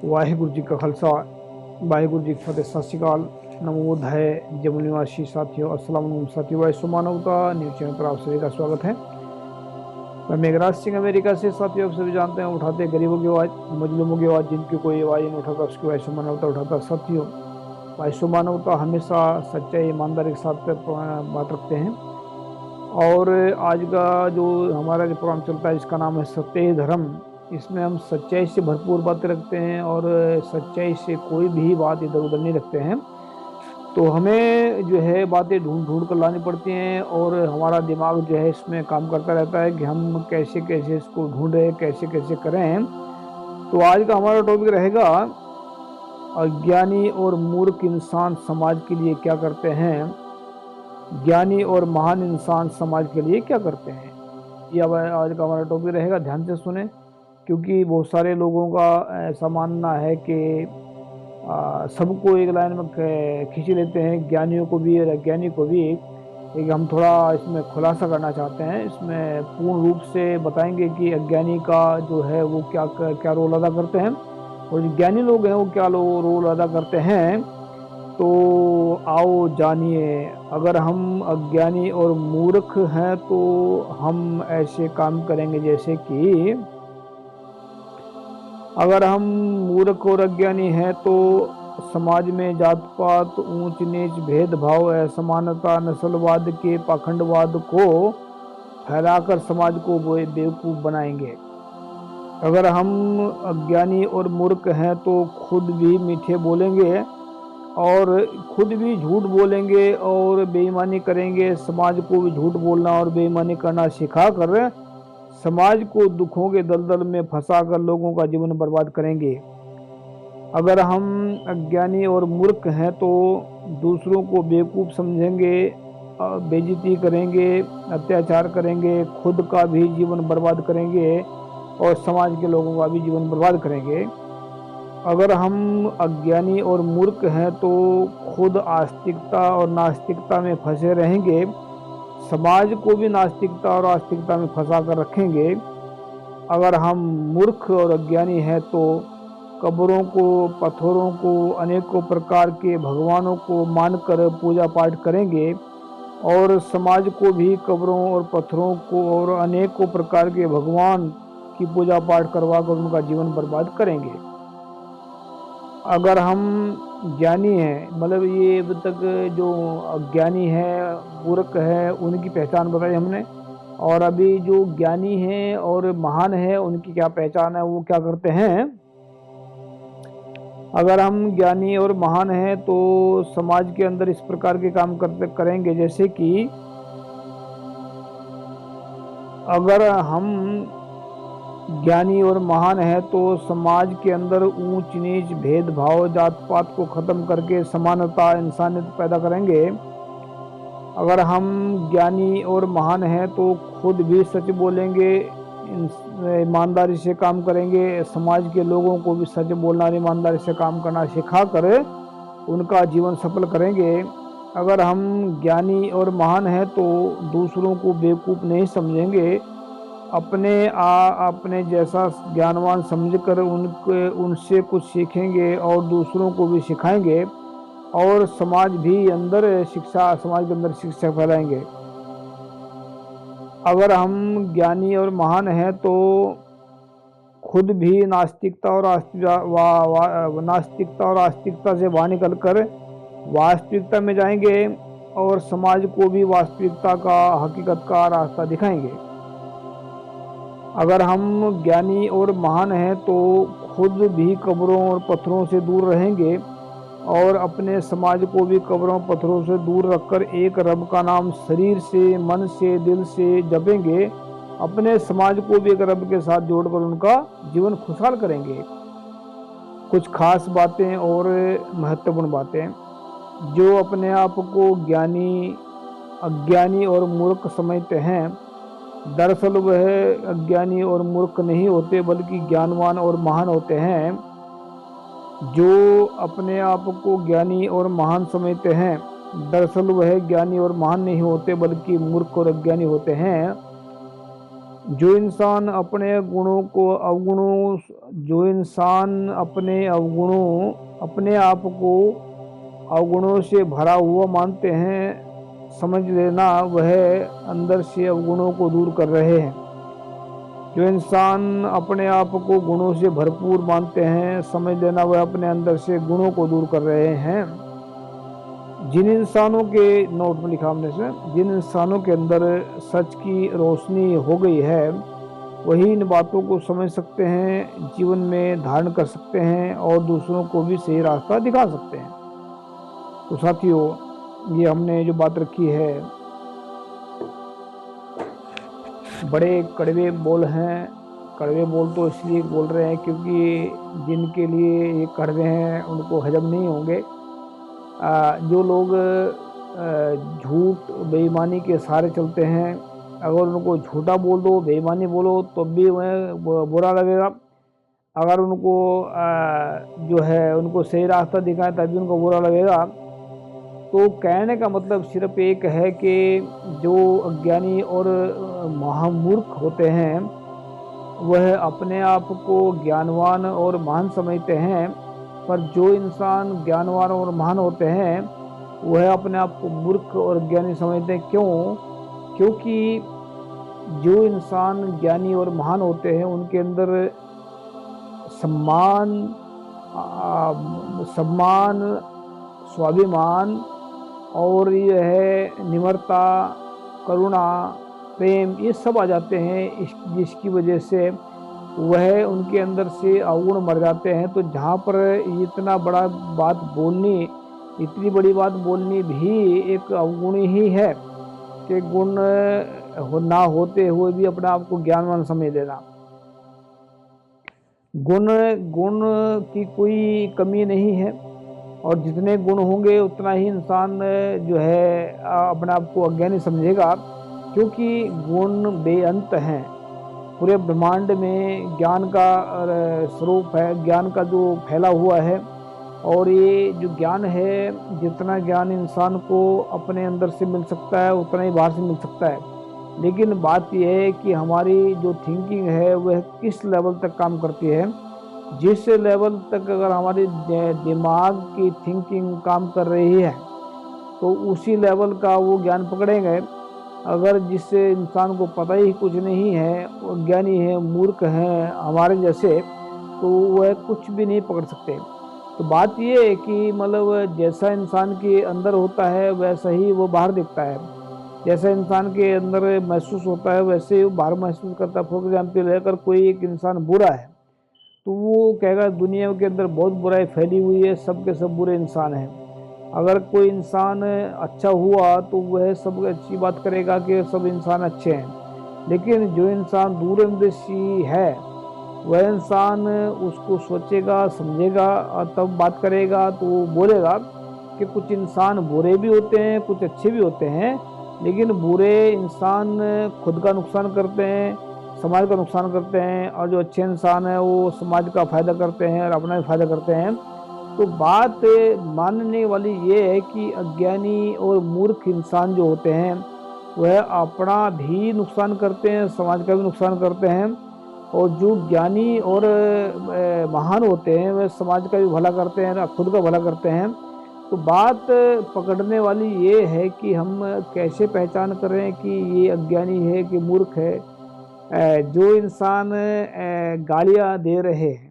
वाहिगुरु जी का खालसा वाहिगुरु जी की फतेह। सत श्री अकाल। नमो बुद्धाय। जम्मू निवासी साथियों, अस्सलाम वालेकुम साथियों। वाइस मानवता न्यूज चैनल पर आप सभी का स्वागत है। मैं मेघराज सिंह अमेरिका से। साथियों, आप सभी जानते हैं, उठाते गरीबों की आवाज़, मजलूमों की आवाज़, जिनकी कोई आवाज़ नहीं उठाता उसकी वाइस मानवता उठाता। साथियों, वाइस मानवता हमेशा सच्चाई ईमानदारी के साथ बात रखते हैं। और आज का जो हमारा जो प्रोग्राम चलता है, इसका नाम है सत्य ही धर्म। इसमें हम सच्चाई से भरपूर बातें रखते हैं और सच्चाई से कोई भी बात इधर उधर नहीं रखते हैं। तो हमें जो है बातें ढूंढ ढूंढ कर लानी पड़ती हैं और हमारा दिमाग जो है इसमें काम करता रहता है कि हम कैसे कैसे इसको ढूंढें, कैसे कैसे करें। तो आज का हमारा टॉपिक रहेगा, अज्ञानी और मूर्ख इंसान समाज के लिए क्या करते हैं। ज्ञानी और महान इंसान समाज के लिए क्या करते हैं, ये अब आज का हमारा टॉपिक रहेगा। ध्यान से सुने, क्योंकि बहुत सारे लोगों का ऐसा मानना है कि सबको एक लाइन में खींच लेते हैं, ज्ञानियों को भी और अज्ञानी को भी। लेकिन हम थोड़ा इसमें खुलासा करना चाहते हैं। इसमें पूर्ण रूप से बताएंगे कि अज्ञानी का जो है वो क्या क्या रोल अदा करते हैं और जो ज्ञानी लोग हैं वो क्या रोल अदा करते हैं। तो आओ जानिए। अगर हम अज्ञानी और मूर्ख हैं तो हम ऐसे काम करेंगे जैसे कि, अगर हम मूर्ख और अज्ञानी हैं तो समाज में जात पात, ऊंच नीच, भेदभाव, असमानता, नस्लवाद के पाखंडवाद को फैलाकर समाज को बेवकूफ बनाएंगे। अगर हम अज्ञानी और मूर्ख हैं तो खुद भी मीठे बोलेंगे और खुद भी झूठ बोलेंगे और बेईमानी करेंगे। समाज को भी झूठ बोलना और बेईमानी करना सिखाकर समाज को दुखों के दलदल में फंसाकर लोगों का जीवन बर्बाद करेंगे। अगर हम अज्ञानी और मूर्ख हैं तो दूसरों को बेवकूफ़ समझेंगे, बेइज्जती करेंगे, अत्याचार करेंगे, खुद का भी जीवन बर्बाद करेंगे और समाज के लोगों का भी जीवन बर्बाद करेंगे। अगर हम अज्ञानी और मूर्ख हैं तो खुद आस्तिकता और नास्तिकता में फंसे रहेंगे, समाज को भी नास्तिकता और आस्तिकता में फंसा कर रखेंगे। अगर हम मूर्ख और अज्ञानी हैं तो कब्रों को, पत्थरों को, अनेकों प्रकार के भगवानों को मानकर पूजा पाठ करेंगे और समाज को भी कब्रों और पत्थरों को और अनेकों प्रकार के भगवान की पूजा पाठ करवा कर उनका जीवन बर्बाद करेंगे। अगर हम ज्ञानी हैं, मतलब ये अब तक जो अज्ञानी है, मूर्ख है, उनकी पहचान बताई हमने। और अभी जो ज्ञानी हैं और महान है उनकी क्या पहचान है, वो क्या करते हैं। अगर हम ज्ञानी और महान हैं तो समाज के अंदर इस प्रकार के काम करेंगे जैसे कि, अगर हम ज्ञानी और महान है तो समाज के अंदर ऊंच नीच, भेदभाव, जात पात को खत्म करके समानता, इंसानियत पैदा करेंगे। अगर हम ज्ञानी और महान हैं तो खुद भी सच बोलेंगे, ईमानदारी से काम करेंगे, समाज के लोगों को भी सच बोलना और ईमानदारी से काम करना सिखाकर उनका जीवन सफल करेंगे। अगर हम ज्ञानी और महान हैं तो दूसरों को बेवकूफ़ नहीं समझेंगे, अपने जैसा ज्ञानवान समझकर उनसे कुछ सीखेंगे और दूसरों को भी सिखाएंगे और समाज के अंदर शिक्षा फैलाएंगे। अगर हम ज्ञानी और महान हैं तो खुद भी नास्तिकता और आस्तिकता से बाहर निकलकर वास्तविकता में जाएंगे और समाज को भी वास्तविकता का, हकीकत का रास्ता दिखाएंगे। अगर हम ज्ञानी और महान हैं तो खुद भी कब्रों और पत्थरों से दूर रहेंगे और अपने समाज को भी कब्रों पत्थरों से दूर रखकर एक रब का नाम शरीर से, मन से, दिल से जपेंगे। अपने समाज को भी एक रब के साथ जोड़कर उनका जीवन खुशहाल करेंगे। कुछ खास बातें और महत्वपूर्ण बातें, जो अपने आप को ज्ञानी, अज्ञानी और मूर्ख समझते हैं, दरअसल वह अज्ञानी और मूर्ख नहीं होते बल्कि ज्ञानवान और महान होते हैं। जो अपने आप को ज्ञानी और महान समझते हैं, दरअसल वह ज्ञानी और महान नहीं होते बल्कि मूर्ख और अज्ञानी होते हैं। जो इंसान अपने गुणों को अवगुणों जो इंसान अपने आप को अवगुणों से भरा हुआ मानते हैं, समझ लेना वह अंदर से अवगुणों को दूर कर रहे हैं। जो इंसान अपने आप को गुणों से भरपूर मानते हैं, समझ लेना वह अपने अंदर से गुणों को दूर कर रहे हैं। जिन इंसानों के नोट में लिखा हमने से, जिन इंसानों के अंदर सच की रोशनी हो गई है, वही इन बातों को समझ सकते हैं, जीवन में धारण कर सकते हैं और दूसरों को भी सही रास्ता दिखा सकते हैं। तो साथियों, ये हमने जो बात रखी है, बड़े कड़वे बोल हैं। कड़वे बोल तो इसलिए बोल रहे हैं क्योंकि जिनके लिए ये कड़वे हैं उनको हजम नहीं होंगे। जो लोग झूठ बेईमानी के सहारे चलते हैं, अगर उनको झूठा बोल दो, बेईमानी बोलो तो भी उन्हें बुरा लगेगा। अगर उनको जो है उनको सही रास्ता दिखाएं तभी उनको बुरा लगेगा। तो कहने का मतलब सिर्फ एक है कि जो अज्ञानी और महामूर्ख होते हैं, वह अपने आप को ज्ञानवान और महान समझते हैं, पर जो इंसान ज्ञानवान और महान होते हैं वह अपने आप को मूर्ख और ज्ञानी समझते हैं। क्यों? क्योंकि जो इंसान ज्ञानी और महान होते हैं उनके अंदर सम्मान, स्वाभिमान और यह है निम्रता, करुणा, प्रेम, ये सब आ जाते हैं, जिसकी वजह से वह उनके अंदर से अवगुण मर जाते हैं। तो जहाँ पर इतनी बड़ी बात बोलनी भी एक अवगुण ही है कि गुण ना होते हुए भी अपने आप को ज्ञानवान समझ लेना। गुण की कोई कमी नहीं है, और जितने गुण होंगे उतना ही इंसान जो है अपने आप को अज्ञानी समझेगा, क्योंकि गुण बेअंत हैं। पूरे ब्रह्मांड में ज्ञान का स्वरूप है, ज्ञान का जो फैला हुआ है, और ये जो ज्ञान है, जितना ज्ञान इंसान को अपने अंदर से मिल सकता है उतना ही बाहर से मिल सकता है। लेकिन बात यह है कि हमारी जो थिंकिंग है वह किस लेवल तक काम करती है। जिस लेवल तक अगर हमारे दिमाग की थिंकिंग काम कर रही है तो उसी लेवल का वो ज्ञान पकड़ेंगे। अगर जिस इंसान को पता ही कुछ नहीं है, वो ज्ञानी है, मूर्ख है हमारे जैसे, तो वह कुछ भी नहीं पकड़ सकते। तो बात ये है कि मतलब जैसा इंसान के अंदर होता है वैसा ही वो बाहर दिखता है। जैसा इंसान के अंदर महसूस होता है वैसे ही वो बाहर महसूस करता है। फॉर एग्जाम्पल, अगर कोई एक इंसान बुरा है तो वो कहेगा दुनिया के अंदर बहुत बुराई फैली हुई है, सब के सब बुरे इंसान हैं। अगर कोई इंसान अच्छा हुआ तो वह सब अच्छी बात करेगा कि सब इंसान अच्छे हैं। लेकिन जो इंसान दूरंदेशी है वह इंसान उसको सोचेगा, समझेगा और तब बात करेगा। तो वो बोलेगा कि कुछ इंसान बुरे भी होते हैं, कुछ अच्छे भी होते हैं, लेकिन बुरे इंसान खुद का नुकसान करते हैं, समाज का नुकसान करते हैं, और जो अच्छे इंसान हैं वो समाज का फायदा करते हैं और अपना भी फायदा करते हैं। तो बात मानने वाली ये है कि अज्ञानी और मूर्ख इंसान जो होते हैं वह अपना भी नुकसान करते हैं, समाज का भी नुकसान करते हैं, और जो ज्ञानी और महान होते हैं वह समाज का भी भला करते हैं, खुद का भला करते हैं। तो बात पकड़ने वाली ये है कि हम कैसे पहचान करें कि ये अज्ञानी है कि मूर्ख है। जो इंसान गालियाँ दे रहे हैं,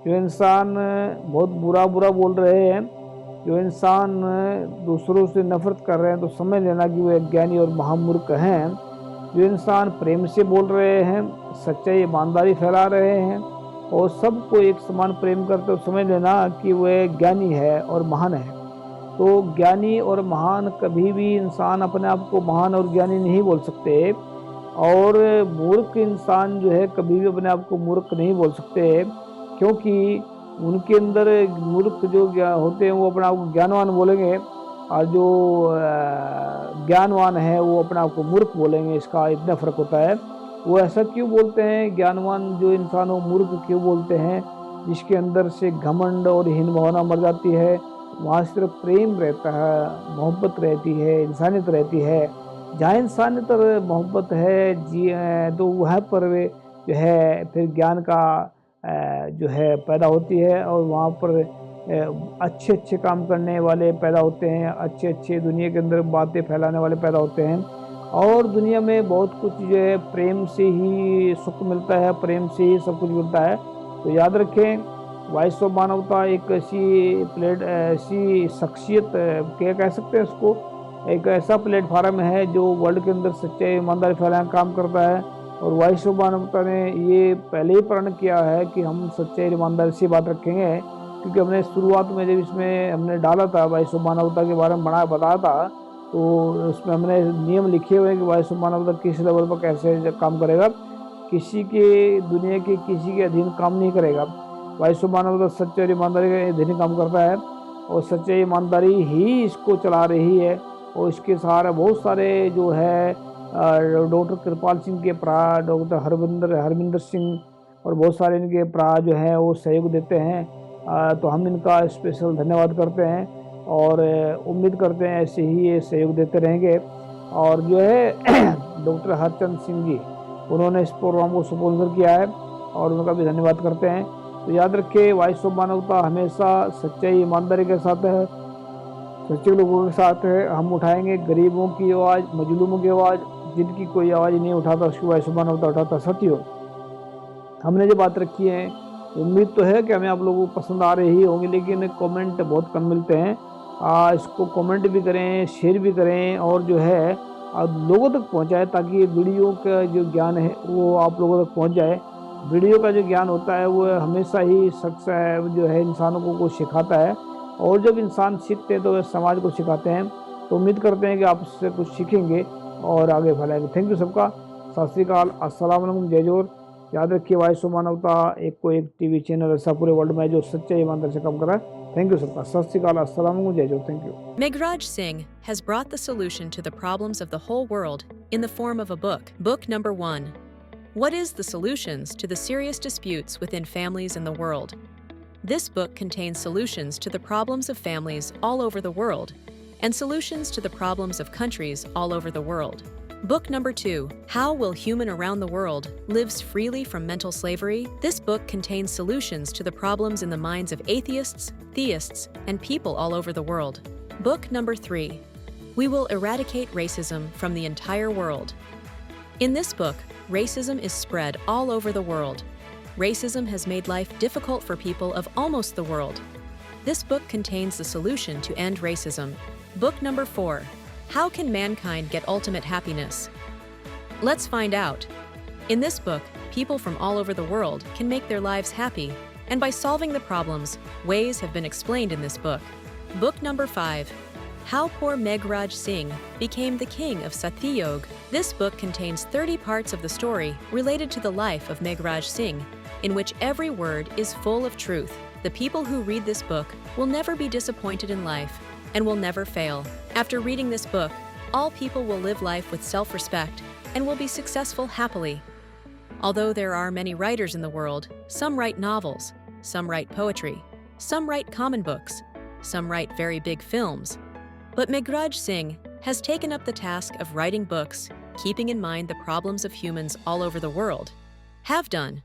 जो इंसान बहुत बुरा बोल रहे हैं, जो इंसान दूसरों से नफरत कर रहे हैं, तो समझ लेना कि वो अज्ञानी और महामूर्ख हैं। जो इंसान प्रेम से बोल रहे हैं, सच्चाई ईमानदारी फैला रहे हैं और सबको एक समान प्रेम करते, तो समझ लेना कि वह ज्ञानी है और महान है। तो ज्ञानी और महान, कभी भी इंसान अपने आप को महान और ज्ञानी नहीं बोल सकते, और मूर्ख इंसान जो है कभी भी अपने आप को मूर्ख नहीं बोल सकते, क्योंकि उनके अंदर मूर्ख जो होते हैं वो अपने आप को ज्ञानवान बोलेंगे, और जो ज्ञानवान है वो अपने आप को मूर्ख बोलेंगे। इसका इतना फर्क होता है। वो ऐसा क्यों बोलते हैं, ज्ञानवान जो इंसान हो मूर्ख क्यों बोलते हैं? जिसके अंदर से घमंड और हीन भावना मर जाती है, वहाँ सिर्फ प्रेम रहता है, मोहब्बत रहती है, इंसानियत रहती है। जहाँ इंसानियत और मोहब्बत है जी तो वहाँ पर वे जो है फिर ज्ञान का जो है पैदा होती है और वहाँ पर अच्छे अच्छे काम करने वाले पैदा होते हैं, अच्छे अच्छे दुनिया के अंदर बातें फैलाने वाले पैदा होते हैं और दुनिया में बहुत कुछ जो है प्रेम से ही सुख मिलता है, प्रेम से ही सब कुछ मिलता है। तो याद रखें, वॉइस ऑफ मानवता एक ऐसी शख्सियत क्या कह सकते हैं उसको, एक ऐसा प्लेटफार्म है जो वर्ल्ड के अंदर सच्चाई ईमानदारी फैलाने का काम करता है। और वॉइस ऑफ मानवता ने ये पहले ही प्रण किया है कि हम सच्चाई ईमानदारी से बात रखेंगे, क्योंकि हमने शुरुआत में जब इसमें हमने डाला था वॉइस ऑफ मानवता के बारे में बताया था, तो उसमें हमने नियम लिखे हुए हैं कि वॉइस ऑफ मानवता किस लेवल पर कैसे काम करेगा, किसी के दुनिया के किसी के अधीन काम नहीं करेगा। वॉइस ऑफ मानवता सच्चाई और ईमानदारी के अधीन काम करता है और सच्चाई ईमानदारी ही इसको चला रही है। और इसके सहारे बहुत सारे जो है डॉक्टर कृपाल सिंह के भरा, डॉक्टर हरमिंदर सिंह और बहुत सारे इनके भरा जो है वो सहयोग देते हैं। तो हम इनका स्पेशल धन्यवाद करते हैं और उम्मीद करते हैं ऐसे ही ये सहयोग देते रहेंगे। और जो है डॉक्टर हरचंद सिंह जी, उन्होंने इस प्रोग्राम को स्पॉन्सर किया है और उनका भी धन्यवाद करते हैं। तो याद रखिए, वॉइस ऑफ मानवता हमेशा सच्चाई ईमानदारी के साथ है, सच्चे लोगों के साथ है। हम उठाएंगे गरीबों की आवाज़, मजलूमों की आवाज़, जिनकी कोई आवाज़ नहीं उठाता उसकी वॉइस ऑफ मानवता उठाता। साथियों, हमने जो बात रखी है, उम्मीद तो है कि हमें आप लोगों को पसंद आ रही होंगी, लेकिन कमेंट बहुत कम मिलते हैं। इसको कमेंट भी करें, शेयर भी करें और जो है लोगों तक पहुंचाएं, ताकि ये वीडियो का जो ज्ञान है वो आप लोगों तक पहुंच जाए। वीडियो का जो ज्ञान होता है वो हमेशा ही शख्स है जो है इंसानों को सिखाता है, और जब इंसान सीखते हैं तो वे समाज को सिखाते हैं। तो उम्मीद करते हैं कि आप उससे कुछ सीखेंगे और आगे फैलाएंगे। थैंक यू सबका। सत श्री अकाल, अस्सलाम वालेकुम, जय जोर। याद रखिए, वॉइस ऑफ मानवता एक टीवी चैनल ऐसा पूरे वर्ल्ड में जो सच्चे ईमानदारी से काम कर रहा है। थैंक यू सबका। सत श्री अकाल, अस्सलाम वालेकुम, जय जोर। Thank you. Meghraj Singh has brought the solution to the problems of the whole world in the form of a book. Book number 1. What is the solutions to the serious disputes within families in the world? This book contains solutions to the problems of families all over the world and solutions to the problems of countries all over the world. Book number 2, How Will Human Around the World Lives Freely from Mental Slavery? This book contains solutions to the problems in the minds of atheists, theists, and people all over the world. Book number 3, We Will Eradicate Racism from the Entire World. In this book, racism is spread all over the world. Racism has made life difficult for people of almost the world. This book contains the solution to end racism. Book number 4, How Can Mankind Get Ultimate Happiness? Let's find out. In this book, people from all over the world can make their lives happy, and by solving the problems, ways have been explained in this book. Book number 5, How Poor Meghraj Singh Became the King of Satyog. This book contains 30 parts of the story related to the life of Meghraj Singh, in which every word is full of truth. The people who read this book will never be disappointed in life and will never fail. After reading this book, all people will live life with self-respect and will be successful happily. Although there are many writers in the world, some write novels, some write poetry, some write common books, some write very big films. But Meghraj Singh has taken up the task of writing books, keeping in mind the problems of humans all over the world. Have done.